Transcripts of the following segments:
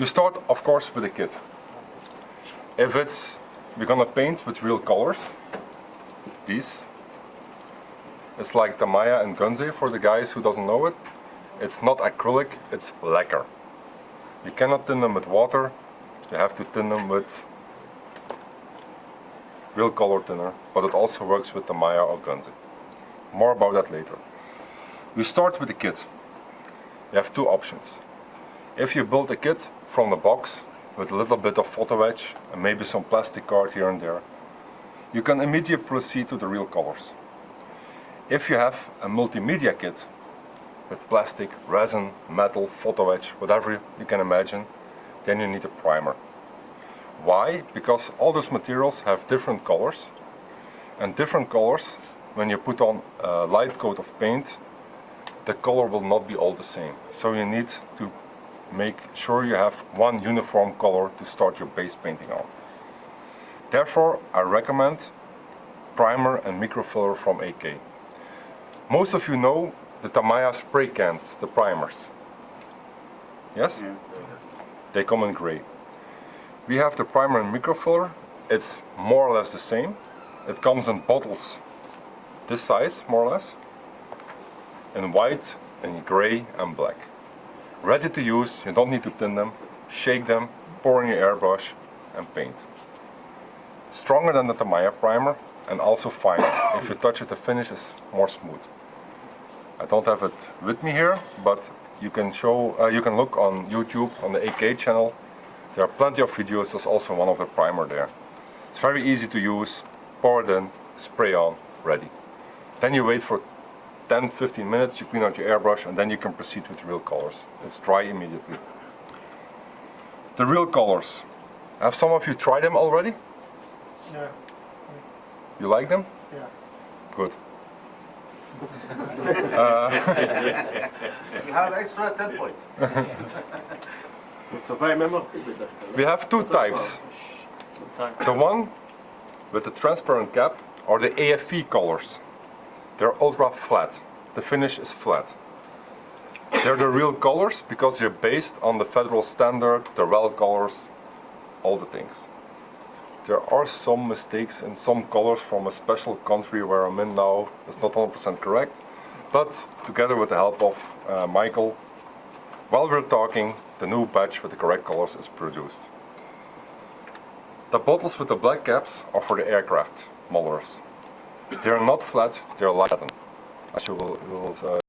You start, of course, with a kit. If we're gonna paint with real colors, these. It's like Tamiya and Gunze for the guys who doesn't know it. It's not acrylic, it's lacquer. You cannot tin them with water, you have to tin them with real color thinner, but it also works with Tamiya or Gunze. More about that later. We start with the kit. You have two options. If you build a kit from the box with a little bit of photo etch and maybe some plastic card here and there, you can immediately proceed to the real colors. If you have a multimedia kit with plastic, resin, metal, photo etch, whatever you can imagine, then you need a primer. Why? Because all those materials have different colors, and different colors, when you put on a light coat of paint, the color will not be all the same. So you need to make sure you have one uniform color to start your base painting on. Therefore, I recommend primer and microfiller from AK. Most of you know the Tamiya spray cans, the primers. Yes? Yeah. They come in gray. We have the primer and microfiller. It's more or less the same. It comes in bottles this size, more or less, in white, in gray and black. Ready to use, you don't need to tin them, shake them, pour in your airbrush and paint. Stronger than the Tamiya primer and also finer. If you touch it, the finish is more smooth. I don't have it with me here, but you can look on YouTube on the AK channel. There are plenty of videos. There's also one of the primer there. It's very easy to use. Pour it in, spray on, ready. Then you wait for 10-15 minutes, you clean out your airbrush, and then you can proceed with real colors. It's dry immediately. The real colors. Have some of you tried them already? Yeah. You like them? Yeah. Good. You have extra 10 points. We have two types. The one with the transparent cap are the AFV colors. They're ultra flat. The finish is flat. They're the real colors because they're based on the federal standard, the REL colors, all the things. There are some mistakes in some colors from a special country where I'm in now. It's not 100% correct, but together with the help of Michael, while we're talking, the new batch with the correct colors is produced. The bottles with the black caps are for the aircraft molders. They are not flat, they are Latin, as you will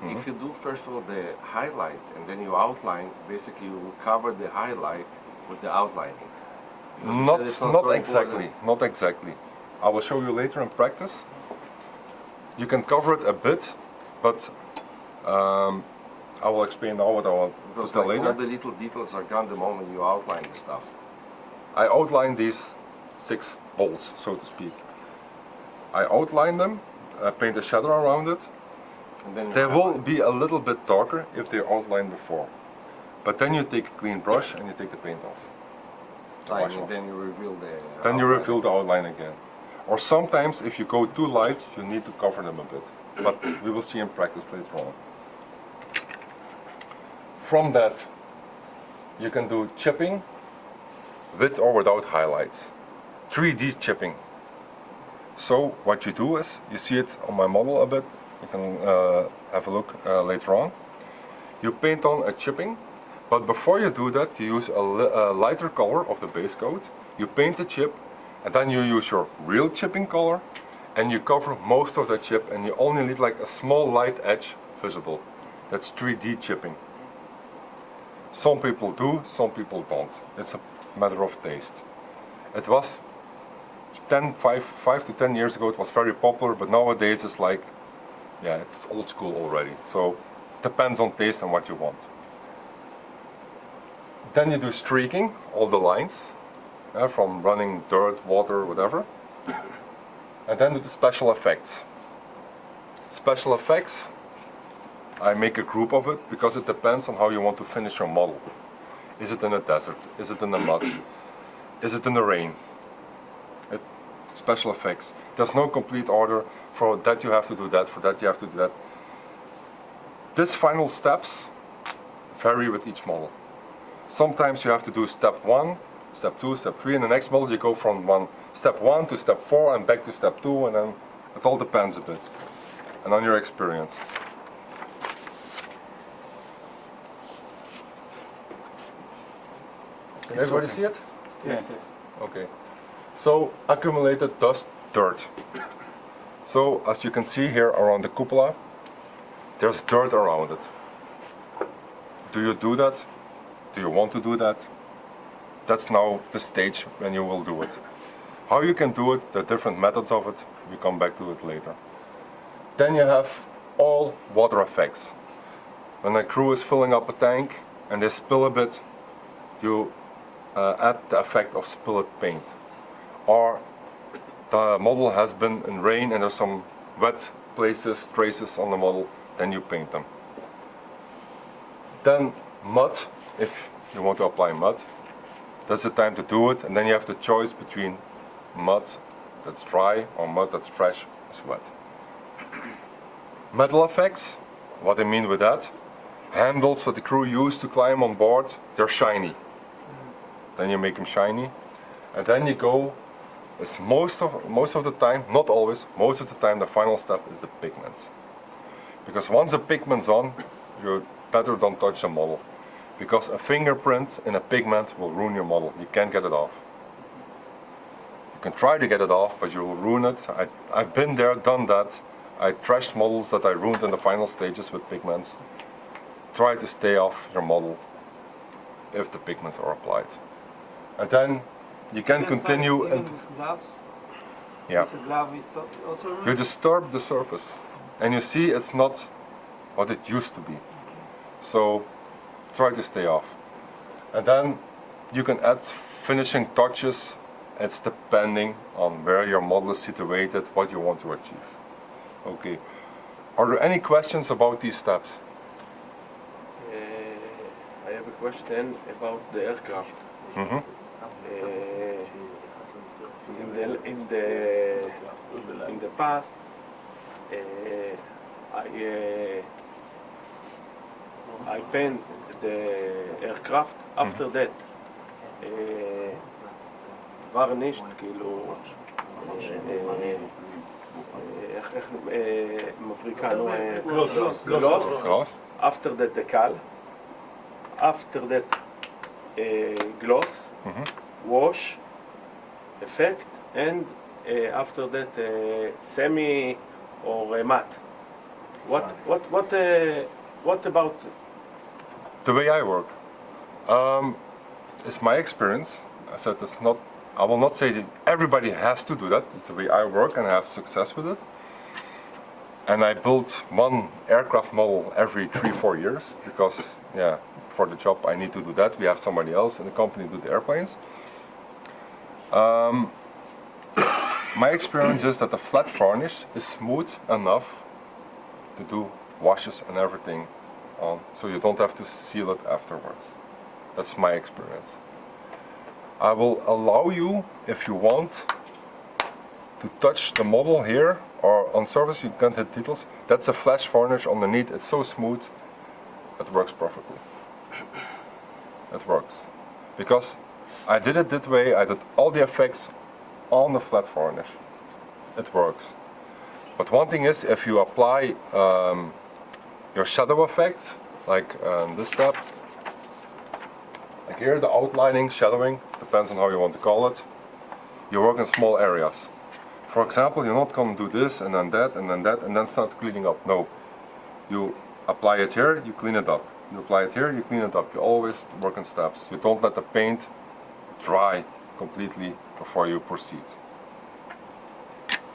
If you do first of all the highlight and then you outline, basically you will cover the highlight with the outlining. Not exactly. Not exactly. I will show you later in practice. You can cover it a bit, but I will explain now what I will put there later. All the little details are gone the moment you outline the stuff. I outline these 6 bolts, so to speak. I outline them, paint a shadow around it. And then They will be a little bit darker if they're outlined before. But then you take a clean brush and you take the paint off. and then you reveal the Then you reveal the outline again. Or sometimes if you go too light, you need to cover them a bit. But we will see in practice later on. From that, you can do chipping with or without highlights. 3D chipping. So what you do is, you see it on my model a bit, you can have a look later on. You paint on a chipping, but before you do that, you use a lighter color of the base coat. You paint the chip, and then you use your real chipping color, and you cover most of the chip, and you only leave like a small light edge visible. That's 3D chipping. Some people do, some people don't. It's a matter of taste. It was 5 to 10 years ago, it was very popular, but nowadays it's like, yeah, it's old school already. So it depends on taste and what you want. Then you do streaking, all the lines, from running dirt, water, whatever. And then do the special effects. Special effects, I make a group of it because it depends on how you want to finish your model. Is it in a desert? Is it in the mud? Is it in the rain? Special effects. There's no complete order. For that you have to do that, for that you have to do that. These final steps vary with each model. Sometimes you have to do step 1, step 2, step 3, and the next model you go from step 1 to step 4 and back to step 2, and then it all depends a bit and on your experience. Can everybody see it? Yes. Okay. So accumulated dust, dirt. So as you can see here around the cupola, there's dirt around it. Do you do that? Do you want to do that? That's now the stage when you will do it. How you can do it, the different methods of it, we come back to it later. Then you have all water effects. When a crew is filling up a tank and they spill a bit, you add the effect of spilled paint. Or the model has been in rain and there's some wet places, traces on the model, then you paint them. Then mud, if you want to apply mud, that's the time to do it, and then you have the choice between mud that's dry or mud that's fresh, is wet. Metal effects, what I mean with that, handles that the crew use to climb on board, they're shiny. Then you make them shiny, and then you go, it's most of the time, not always, most of the time the final step is the pigments. Because once the pigment's on, you better don't touch the model. Because a fingerprint in a pigment will ruin your model. You can't get it off. You can try to get it off, but you will ruin it. I've been there, done that. I trashed models that I ruined in the final stages with pigments. Try to stay off your model if the pigments are applied. And then you can continue. Even And with gloves? yeah. With a glove it's also You disturb the surface, and you see it's not what it used to be. So try to stay off. And then you can add finishing touches. It's depending on where your model is situated, what you want to achieve. Okay. Are there any questions about these steps? I have a question about the aircraft. Mm-hmm. In the past, I paint the aircraft. After that, varnished, כאילו, איך מבריקנו? Gloss. After that, decal. After that, gloss, wash, effect, and after that, semi or matte. What about The way I work, it's my experience. I said it's not. I will not say that everybody has to do that. It's the way I work and I have success with it. And I build one aircraft model every 3-4 years because, yeah, for the job I need to do that. We have somebody else in the company do the airplanes. My experience is that the flat varnish is smooth enough to do washes and everything on, so you don't have to seal it afterwards. That's my experience. I will allow you, if you want, to touch the model here, or on surface you can't hit details. That's a flash varnish underneath. It's so smooth, it works perfectly. It works. Because I did it that way, I did all the effects on the flat varnish. It works. But one thing is, if you apply your shadow effect, like this step, like here, the outlining, shadowing, depends on how you want to call it, you work in small areas. For example, you're not going to do this and then that and then that and then start cleaning up. No. You apply it here, you clean it up. You apply it here, you clean it up. You always work in steps. You don't let the paint dry completely before you proceed.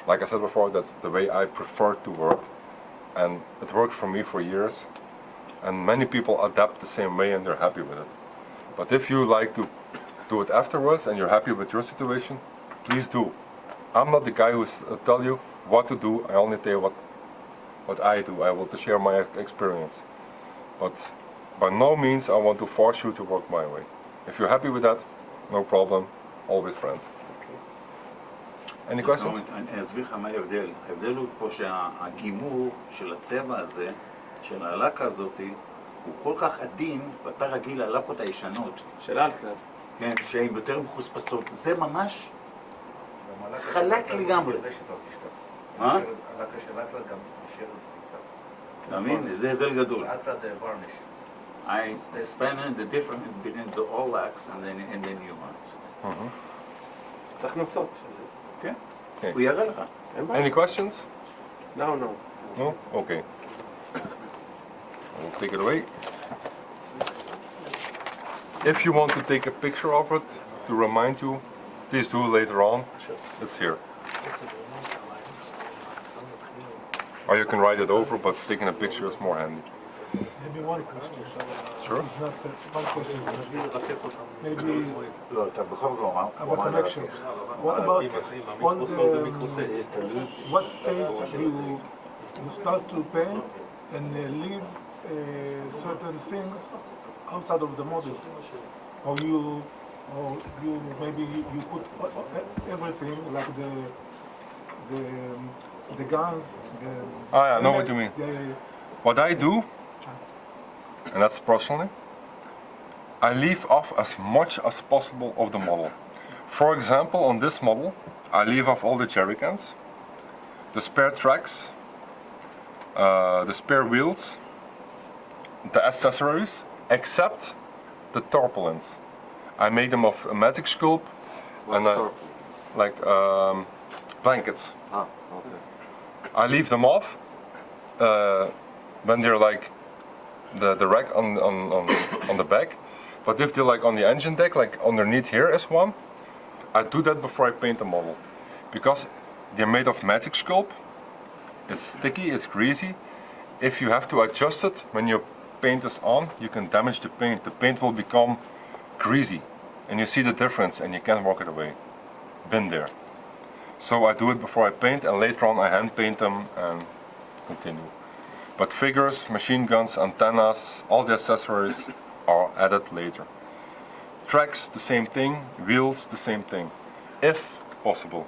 Like I said before, that's the way I prefer to work, and it worked for me for years, and many people adapt the same way and they're happy with it. But if you like to do it afterwards and you're happy with your situation, please do. I'm not the guy who tell you what to do. I only tell you what I do. I want to share my experience, but by no means I want to force you to work my way. If you're happy with that, no problem, always friends. Any questions? אני אסביר לך מה ההבדל. ההבדל הוא פה שהגימור של הצבע הזה, של הלקה הזאת, הוא כל כך עדין, ואתה רגיל ללקות הישנות. של אלקלב? כן, שהן יותר מחוספסות. זה ממש חלק לגמרי. מה? הלקה של אלקלב גם נשארת דפיקה. אתה מבין? זה הבדל גדול. אלקלב זה varnish. I explain the difference between the old lacks and the new ones. צריך לנסות. כן. Okay. הוא יראה לך. Any questions? No. No? Okay. I'll take it away. If you want to take a picture of it to remind you, please do later on. It's here. Or you can write it over, but taking a picture is more handy. Maybe one question. Sure. It's not one question. Maybe לא, אתה בכל זאת about connection. What about on the what stage you start to paint and leave certain things outside of the model, or you maybe you put everything like the guns. I know what you mean. The, What I do, and that's personally, I leave off as much as possible of the model. For example, on this model, I leave off all the jerry cans, the spare tracks, the spare wheels, the accessories, except the tarpaulins. I make them of a magic sculpt and like blankets. Ah, okay. I leave them off when they're like the rack on the back, but if they're like on the engine deck, like underneath here is one, I do that before I paint the model, because they're made of magic sculpt. It's sticky, it's greasy. If you have to adjust it when your paint is on, you can damage the paint. The paint will become greasy, and you see the difference, and you can't walk it away. Been there. So I do it before I paint, and later on I hand paint them and continue. But figures, machine guns, antennas, all the accessories are added later. Tracks, the same thing. Wheels, the same thing, if possible.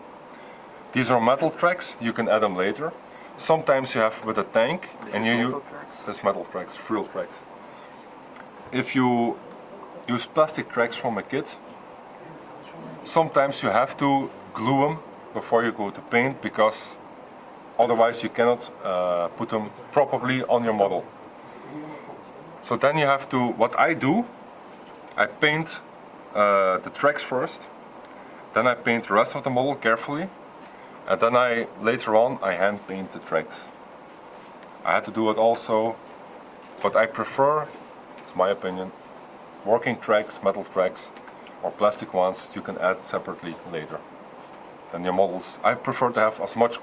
These are metal tracks, you can add them later. Sometimes you have with a tank, and you use this metal tracks, frill tracks. If you use plastic tracks from a kit, sometimes you have to glue them before you go to paint, because otherwise you cannot put them properly on your model. So then you have to, what I do, I paint the tracks first, then I paint the rest of the model carefully, and then later on I hand paint the tracks. I had to do it also, but I prefer, it's my opinion, working tracks, metal tracks, or plastic ones you can add separately later than your models. I prefer to have as much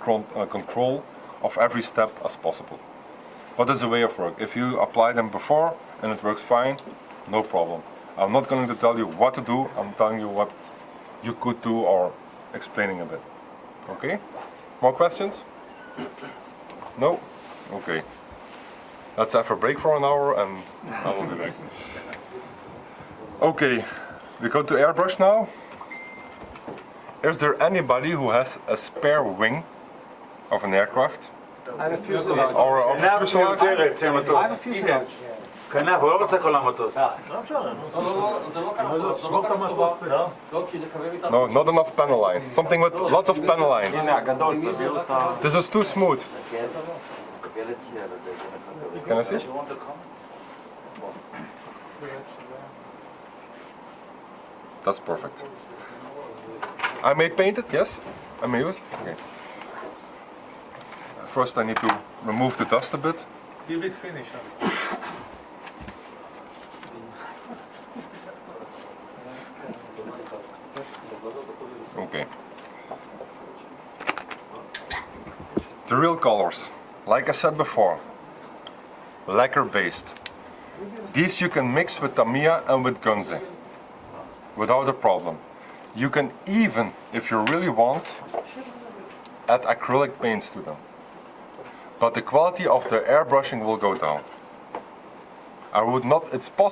control of every step as possible. But it's a way of work. If you apply them before and it works fine, no problem. I'm not going to tell you what to do, I'm telling you what you could do or explaining a bit. Okay? More questions? No? Okay. Let's have a break for an hour and I will be back. Okay, we go to airbrush now. Is there anybody who has a spare wing of an aircraft? I have a fuselage. Or a כנף fuselage? מיותרת, המטוס. I have a fuselage. כנף, הוא לא רוצה כל המטוס. No, not enough panel lines. Something with lots of panel lines. הנה הגדול, תביאו את ה... This is too smooth. Can I see? That's perfect. I may paint it, yes? I may use it? Okay. First I need to remove the dust a bit. Give it finish. Okay. The real colors, like I said before, lacquer based. These you can mix with Tamiya and with Gunze without a problem. You can even, if you really want, add acrylic paints to them. But the quality of the airbrushing will go down. I would not, it's possible